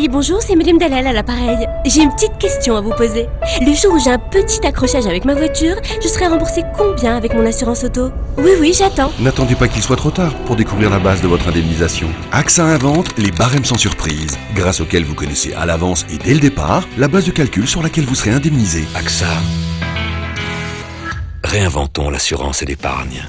Oui, bonjour, c'est Madame Dalal à l'appareil. J'ai une petite question à vous poser. Le jour où j'ai un petit accrochage avec ma voiture, je serai remboursée combien avec mon assurance auto? Oui, j'attends. N'attendez pas qu'il soit trop tard pour découvrir la base de votre indemnisation. AXA invente les barèmes sans surprise, grâce auxquels vous connaissez à l'avance et dès le départ la base de calcul sur laquelle vous serez indemnisé. AXA. Réinventons l'assurance et l'épargne.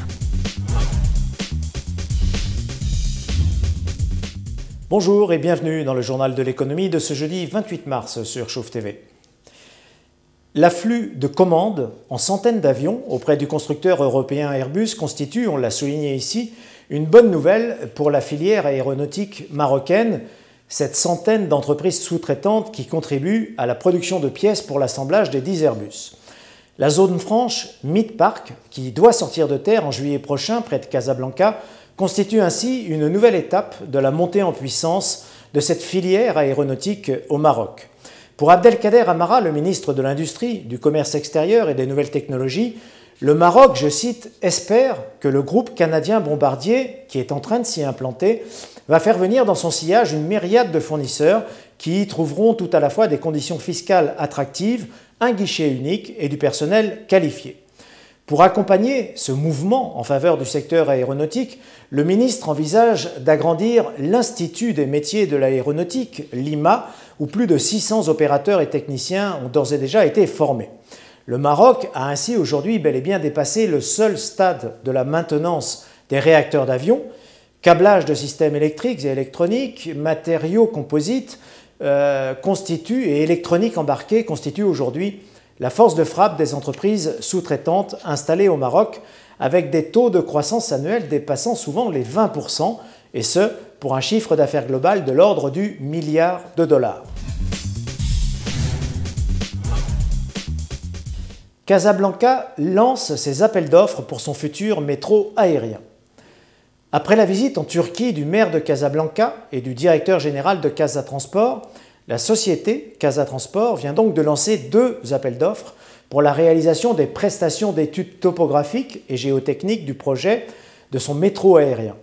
Bonjour et bienvenue dans le journal de l'économie de ce jeudi 28 mars sur Chauffe TV. L'afflux de commandes en centaines d'avions auprès du constructeur européen Airbus constitue, on l'a souligné ici, une bonne nouvelle pour la filière aéronautique marocaine, cette centaine d'entreprises sous-traitantes qui contribuent à la production de pièces pour l'assemblage des 10 Airbus. La zone franche Midpark, qui doit sortir de terre en juillet prochain près de Casablanca, constitue ainsi une nouvelle étape de la montée en puissance de cette filière aéronautique au Maroc. Pour Abdelkader Amara, le ministre de l'Industrie, du Commerce extérieur et des Nouvelles Technologies, le Maroc, je cite, espère que le groupe canadien Bombardier, qui est en train de s'y implanter, va faire venir dans son sillage une myriade de fournisseurs qui y trouveront tout à la fois des conditions fiscales attractives, un guichet unique et du personnel qualifié. Pour accompagner ce mouvement en faveur du secteur aéronautique, le ministre envisage d'agrandir l'Institut des métiers de l'aéronautique, l'IMA, où plus de 600 opérateurs et techniciens ont d'ores et déjà été formés. Le Maroc a ainsi aujourd'hui bel et bien dépassé le seul stade de la maintenance des réacteurs d'avion. Câblage de systèmes électriques et électroniques, matériaux composites et électronique embarquée constituent aujourd'hui la force de frappe des entreprises sous-traitantes installées au Maroc, avec des taux de croissance annuels dépassant souvent les 20%, et ce, pour un chiffre d'affaires global de l'ordre du milliard de dollars. Casablanca lance ses appels d'offres pour son futur métro aérien. Après la visite en Turquie du maire de Casablanca et du directeur général de Casa Transport, la société Casa Transport vient donc de lancer 2 appels d'offres pour la réalisation des prestations d'études topographiques et géotechniques du projet de son métro aérien.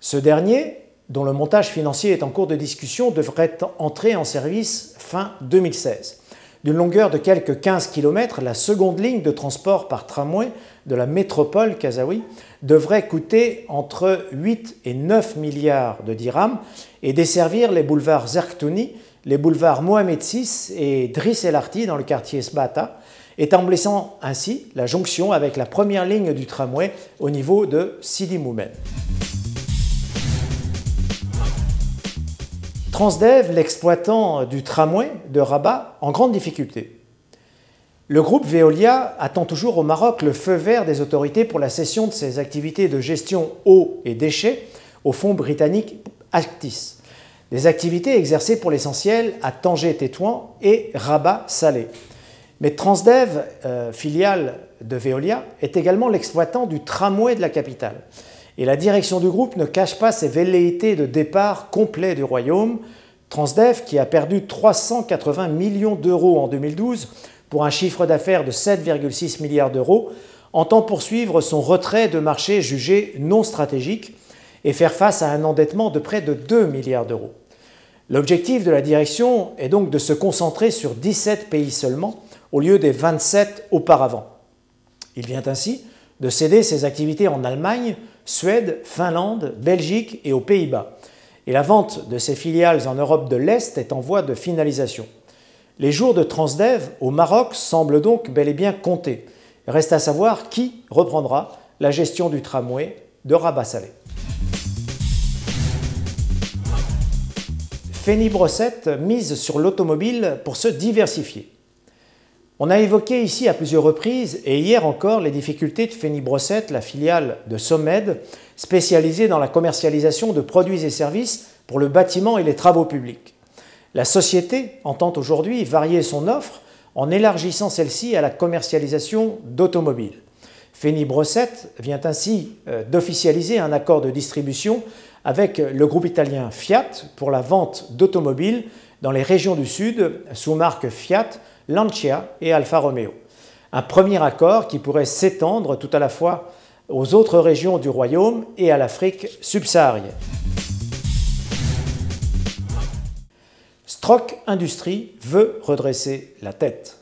Ce dernier, dont le montage financier est en cours de discussion, devrait entrer en service fin 2016. D'une longueur de quelques 15 km, la seconde ligne de transport par tramway de la métropole kazaoui devrait coûter entre 8 et 9 milliards de dirhams et desservir les boulevards Zerktouni, les boulevards Mohamed VI et Driss El Arti dans le quartier Sbata, établissant ainsi la jonction avec la première ligne du tramway au niveau de Sidi Moumen. Transdev, l'exploitant du tramway de Rabat, en grande difficulté. Le groupe Veolia attend toujours au Maroc le feu vert des autorités pour la cession de ses activités de gestion eau et déchets au fonds britannique Actis. Des activités exercées pour l'essentiel à Tanger-Tétouan et Rabat-Salé. Mais Transdev, filiale de Veolia, est également l'exploitant du tramway de la capitale. Et la direction du groupe ne cache pas ses velléités de départ complet du royaume. Transdev, qui a perdu 380 millions d'euros en 2012 pour un chiffre d'affaires de 7,6 milliards d'euros, entend poursuivre son retrait de marché jugé non stratégique et faire face à un endettement de près de 2 milliards d'euros. L'objectif de la direction est donc de se concentrer sur 17 pays seulement, au lieu des 27 auparavant. Il vient ainsi de céder ses activités en Allemagne, Suède, Finlande, Belgique et aux Pays-Bas. Et la vente de ses filiales en Europe de l'Est est en voie de finalisation. Les jours de Transdev au Maroc semblent donc bel et bien compter. Reste à savoir qui reprendra la gestion du tramway de Rabat-Salé. Feni Brossette mise sur l'automobile pour se diversifier. On a évoqué ici à plusieurs reprises et hier encore les difficultés de Feni Brossette, la filiale de Somed, spécialisée dans la commercialisation de produits et services pour le bâtiment et les travaux publics. La société entend aujourd'hui varier son offre en élargissant celle-ci à la commercialisation d'automobiles. Feni Brossette vient ainsi d'officialiser un accord de distribution avec le groupe italien Fiat pour la vente d'automobiles dans les régions du Sud sous marque Fiat, Lancia et Alfa Romeo. Un premier accord qui pourrait s'étendre tout à la fois aux autres régions du royaume et à l'Afrique subsaharienne. Strock Industries veut redresser la tête.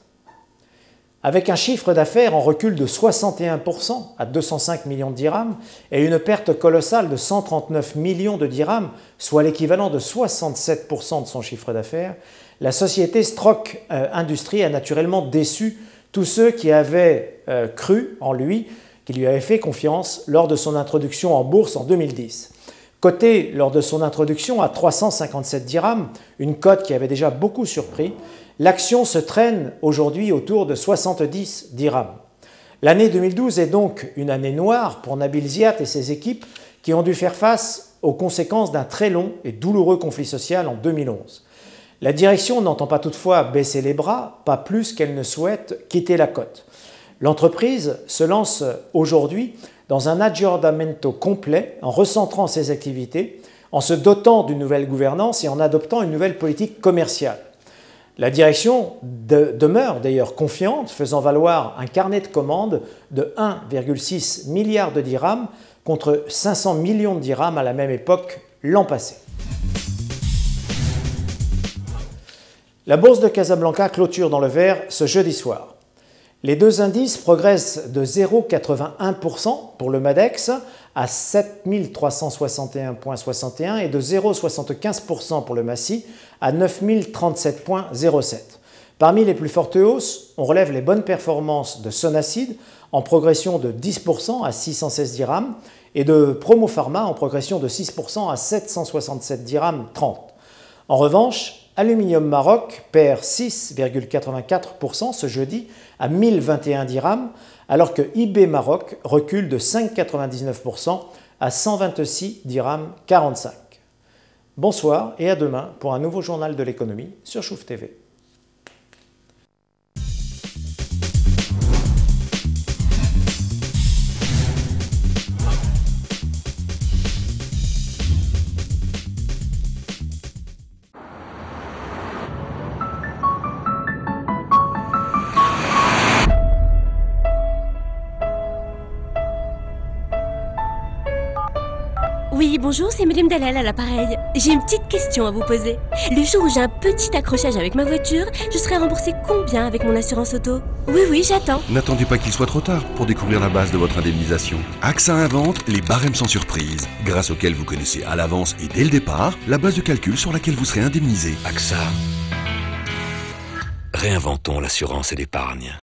Avec un chiffre d'affaires en recul de 61% à 205 millions de dirhams et une perte colossale de 139 millions de dirhams, soit l'équivalent de 67% de son chiffre d'affaires, la société Strock Industries a naturellement déçu tous ceux qui avaient cru en lui, qui lui avaient fait confiance lors de son introduction en bourse en 2010. Coté lors de son introduction à 357 dirhams, une cote qui avait déjà beaucoup surpris, l'action se traîne aujourd'hui autour de 70 dirhams. L'année 2012 est donc une année noire pour Nabil Ziat et ses équipes qui ont dû faire face aux conséquences d'un très long et douloureux conflit social en 2011. La direction n'entend pas toutefois baisser les bras, pas plus qu'elle ne souhaite quitter la cote. L'entreprise se lance aujourd'hui dans un aggiornamento complet en recentrant ses activités, en se dotant d'une nouvelle gouvernance et en adoptant une nouvelle politique commerciale. La direction demeure d'ailleurs confiante, faisant valoir un carnet de commandes de 1,6 milliard de dirhams contre 500 millions de dirhams à la même époque l'an passé. La bourse de Casablanca clôture dans le vert ce jeudi soir. Les deux indices progressent de 0,81% pour le MADEX à 7361,61 et de 0,75% pour le MASSI à 9037,07. Parmi les plus fortes hausses, on relève les bonnes performances de Sonacid en progression de 10% à 616 dirhams et de Promo Pharma en progression de 6% à 767 dirhams 30. En revanche, Aluminium Maroc perd 6,84% ce jeudi à 1021 dirhams, alors que IB Maroc recule de 5,99% à 126 dirhams 45. Bonsoir et à demain pour un nouveau journal de l'économie sur Chouf TV. Oui, bonjour, c'est Madame Dalal à l'appareil. J'ai une petite question à vous poser. Le jour où j'ai un petit accrochage avec ma voiture, je serai remboursée combien avec mon assurance auto? Oui, j'attends. N'attendez pas qu'il soit trop tard pour découvrir la base de votre indemnisation. AXA invente les barèmes sans surprise, grâce auxquels vous connaissez à l'avance et dès le départ la base de calcul sur laquelle vous serez indemnisé. AXA. Réinventons l'assurance et l'épargne.